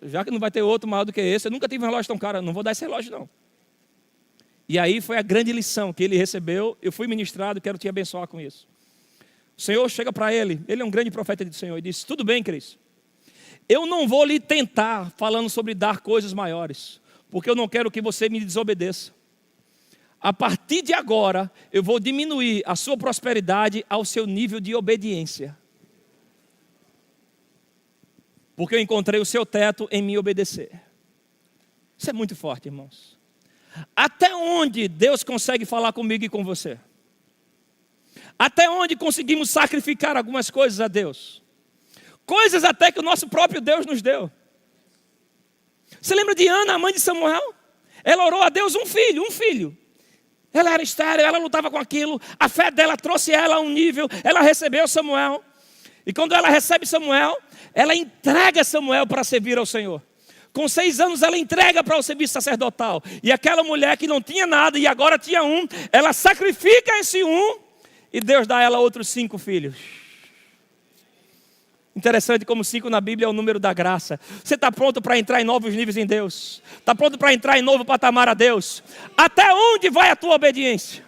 já que não vai ter outro maior do que esse, eu nunca tive um relógio tão caro, eu não vou dar esse relógio não. E aí foi a grande lição que ele recebeu. Eu fui ministrado, quero te abençoar com isso. O Senhor chega para ele é um grande profeta do Senhor, e disse: tudo bem, Cris, eu não vou lhe tentar falando sobre dar coisas maiores, porque eu não quero que você me desobedeça. A partir de agora, eu vou diminuir a sua prosperidade ao seu nível de obediência. Porque eu encontrei o seu teto em me obedecer. Isso é muito forte, irmãos. Até onde Deus consegue falar comigo e com você? Até onde conseguimos sacrificar algumas coisas a Deus? Coisas até que o nosso próprio Deus nos deu. Você lembra de Ana, a mãe de Samuel? Ela orou a Deus um filho. Ela era estéril, ela lutava com aquilo. A fé dela trouxe ela a um nível. Ela recebeu Samuel. E quando ela recebe Samuel, ela entrega Samuel para servir ao Senhor. Com 6 anos ela entrega para o serviço sacerdotal. E aquela mulher que não tinha nada e agora tinha um, ela sacrifica esse um e Deus dá a ela outros 5 filhos. Interessante como 5 na Bíblia é o número da graça. Você está pronto para entrar em novos níveis em Deus? Está pronto para entrar em novo patamar a Deus? Até onde vai a tua obediência?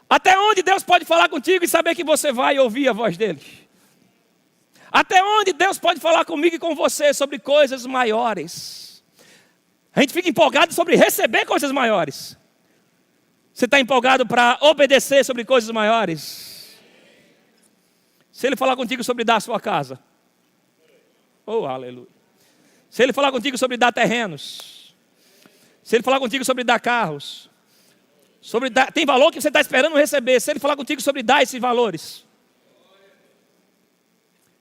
Até onde Deus pode falar contigo e saber que você vai ouvir a voz dele? Até onde Deus pode falar comigo e com você sobre coisas maiores? A gente fica empolgado sobre receber coisas maiores. Você está empolgado para obedecer sobre coisas maiores? Se ele falar contigo sobre dar a sua casa. Oh, aleluia. Se ele falar contigo sobre dar terrenos. Se ele falar contigo sobre dar carros. Tem valor que você está esperando receber. Se ele falar contigo sobre dar esses valores.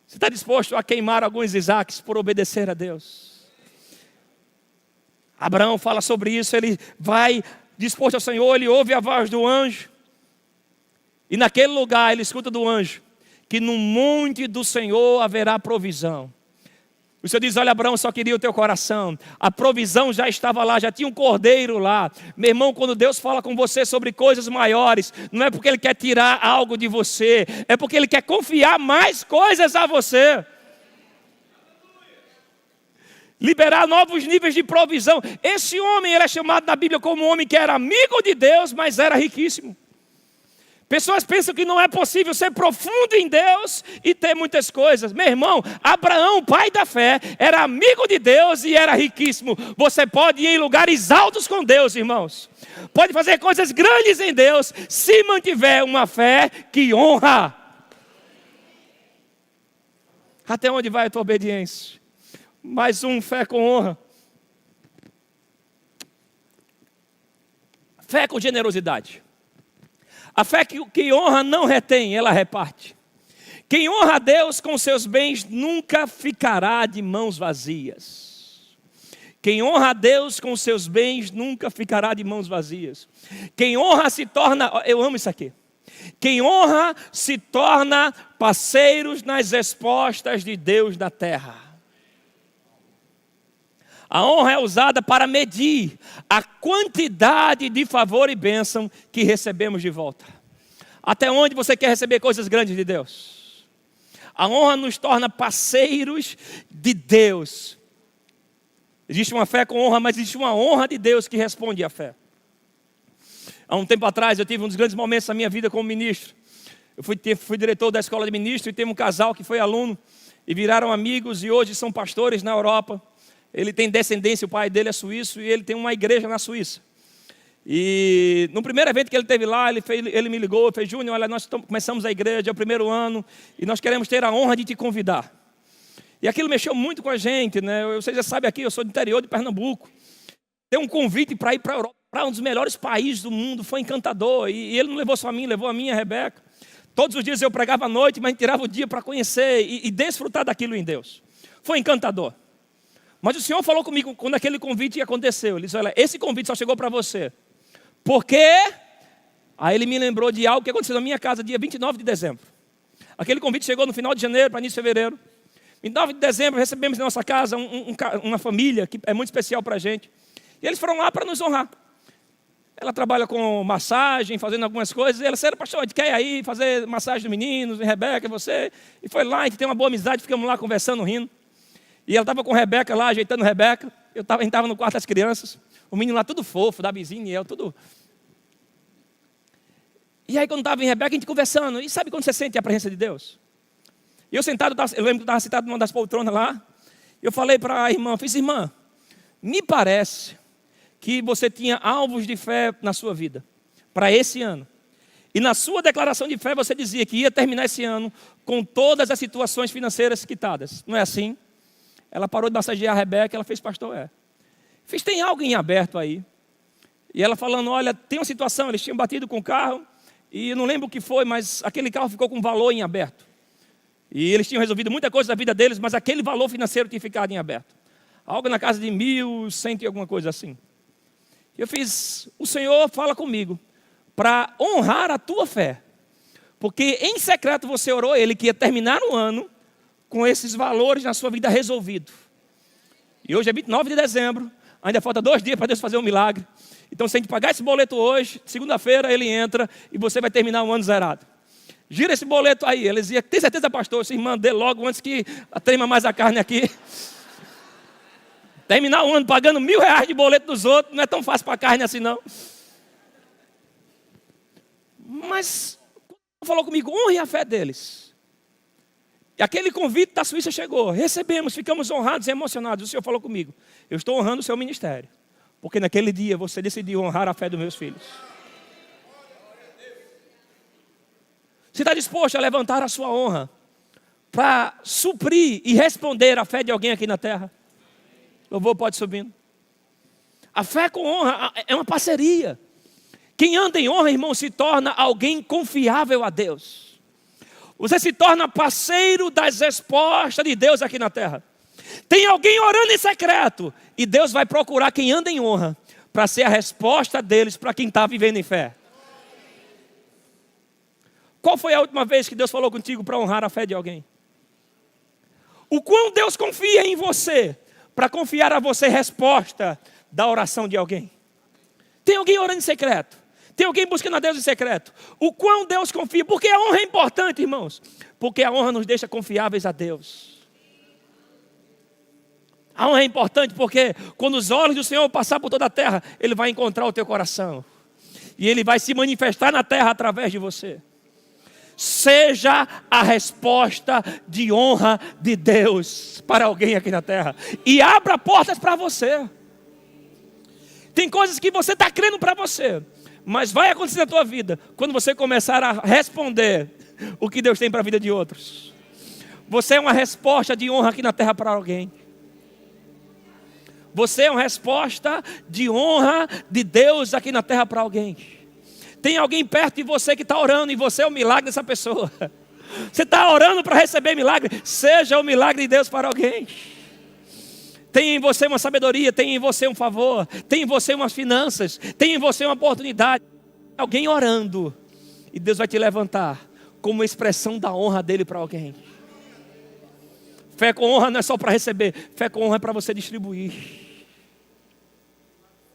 Você está disposto a queimar alguns Isaques por obedecer a Deus? Abraão fala sobre isso. Ele vai disposto ao Senhor. Ele ouve a voz do anjo. E naquele lugar ele escuta do anjo que no monte do Senhor haverá provisão. O Senhor diz: olha, Abraão, só queria o teu coração. A provisão já estava lá, já tinha um cordeiro lá. Meu irmão, quando Deus fala com você sobre coisas maiores, não é porque Ele quer tirar algo de você, é porque Ele quer confiar mais coisas a você. Liberar novos níveis de provisão. Esse homem, ele é chamado na Bíblia como um homem que era amigo de Deus, mas era riquíssimo. Pessoas pensam que não é possível ser profundo em Deus e ter muitas coisas. Meu irmão, Abraão, pai da fé, era amigo de Deus e era riquíssimo. Você pode ir em lugares altos com Deus, irmãos. Pode fazer coisas grandes em Deus, se mantiver uma fé que honra. Até onde vai a tua obediência? Mais um, fé com honra. Fé com generosidade. A fé que honra não retém, ela reparte. Quem honra a Deus com seus bens nunca ficará de mãos vazias. Quem honra a Deus com seus bens nunca ficará de mãos vazias. Quem honra se torna, eu amo isso aqui. Quem honra se torna parceiros nas respostas de Deus da terra. A honra é usada para medir a quantidade de favor e bênção que recebemos de volta. Até onde você quer receber coisas grandes de Deus? A honra nos torna parceiros de Deus. Existe uma fé com honra, mas existe uma honra de Deus que responde à fé. Há um tempo atrás eu tive um dos grandes momentos da minha vida como ministro. Eu fui diretor da escola de ministro e teve um casal que foi aluno e viraram amigos e hoje são pastores na Europa. Ele tem descendência, o pai dele é suíço e ele tem uma igreja na Suíça. E no primeiro evento que ele teve lá, ele me ligou, fez: Júnior, olha, nós começamos a igreja, é o primeiro ano, e nós queremos ter a honra de te convidar. E aquilo mexeu muito com a gente, né? Você já sabe aqui, eu sou do interior de Pernambuco. Tem um convite para ir para a Europa, para um dos melhores países do mundo, foi encantador. E ele não levou só a mim, levou a minha e a Rebeca. Todos os dias eu pregava à noite, mas tirava o dia para conhecer e desfrutar daquilo em Deus. Foi encantador. Mas o Senhor falou comigo quando aquele convite aconteceu. Ele disse: olha, esse convite só chegou para você. Por quê? Aí ele me lembrou de algo que aconteceu na minha casa dia 29 de dezembro. Aquele convite chegou no final de janeiro para início de fevereiro. 29 de dezembro recebemos na nossa casa uma família que é muito especial para a gente. E eles foram lá para nos honrar. Ela trabalha com massagem, fazendo algumas coisas. E ela disse: pastor, a gente quer ir aí fazer massagem dos meninos, Rebeca, você. E foi lá, a gente tem uma boa amizade, ficamos lá conversando, rindo. E ela estava com a Rebeca lá, ajeitando a Rebeca. A gente estava no quarto das crianças. O menino lá tudo fofo, da vizinha e eu, tudo. E aí quando estava em Rebeca, a gente conversando. E sabe quando você sente a presença de Deus? E eu sentado, eu lembro que eu estava sentado numa das poltronas lá. Eu falei para a irmã, fiz: irmã, me parece que você tinha alvos de fé na sua vida, para esse ano. E na sua declaração de fé você dizia que ia terminar esse ano com todas as situações financeiras quitadas. Não é assim? Ela parou de massagear a Rebeca, ela fez: pastor, Fiz: tem algo em aberto aí. E ela falando: olha, tem uma situação, eles tinham batido com o carro, e eu não lembro o que foi, mas aquele carro ficou com valor em aberto. E eles tinham resolvido muita coisa da vida deles, mas aquele valor financeiro tinha ficado em aberto. Algo na casa de 1.100 e alguma coisa assim. Eu fiz: o Senhor fala comigo para honrar a tua fé. Porque em secreto você orou Ele que ia terminar o ano com esses valores na sua vida resolvido. E hoje é 29 de dezembro, ainda falta 2 dias para Deus fazer um milagre. Então se a gente pagar esse boleto hoje, segunda-feira ele entra e você vai terminar o ano zerado. Gira esse boleto aí. Eles diziam: tem certeza, pastor? Essa irmã, dê logo antes que trema mais a carne aqui. Terminar o ano pagando R$1.000 de boleto dos outros, não é tão fácil para a carne assim não. Mas, falou comigo: honre a fé deles. E aquele convite da Suíça chegou, recebemos, ficamos honrados e emocionados. O Senhor falou comigo: eu estou honrando o seu ministério, porque naquele dia você decidiu honrar a fé dos meus filhos. Você está disposto a levantar a sua honra para suprir e responder a fé de alguém aqui na terra? Louvor pode subindo. A fé com honra é uma parceria. Quem anda em honra, irmão, se torna alguém confiável a Deus. Você se torna parceiro das respostas de Deus aqui na terra. Tem alguém orando em secreto e Deus vai procurar quem anda em honra para ser a resposta deles para quem está vivendo em fé. Qual foi a última vez que Deus falou contigo para honrar a fé de alguém? O quão Deus confia em você para confiar a você resposta da oração de alguém? Tem alguém orando em secreto? Tem alguém buscando a Deus em secreto? O quão Deus confia? Porque a honra é importante, irmãos. Porque a honra nos deixa confiáveis a Deus. A honra é importante porque quando os olhos do Senhor passar por toda a terra, Ele vai encontrar o teu coração. E Ele vai se manifestar na terra através de você. Seja a resposta de honra de Deus para alguém aqui na terra. E abra portas para você. Tem coisas que você está crendo para você, mas vai acontecer na tua vida quando você começar a responder o que Deus tem para a vida de outros. Você é uma resposta de honra aqui na terra para alguém. Você é uma resposta de honra de Deus aqui na terra para alguém. Tem alguém perto de você que está orando e você é o milagre dessa pessoa. Você está orando para receber milagre. Seja o milagre de Deus para alguém. Tem em você uma sabedoria, tem em você um favor, tem em você umas finanças, tem em você uma oportunidade. Alguém orando e Deus vai te levantar como expressão da honra dele para alguém. Fé com honra não é só para receber, fé com honra é para você distribuir.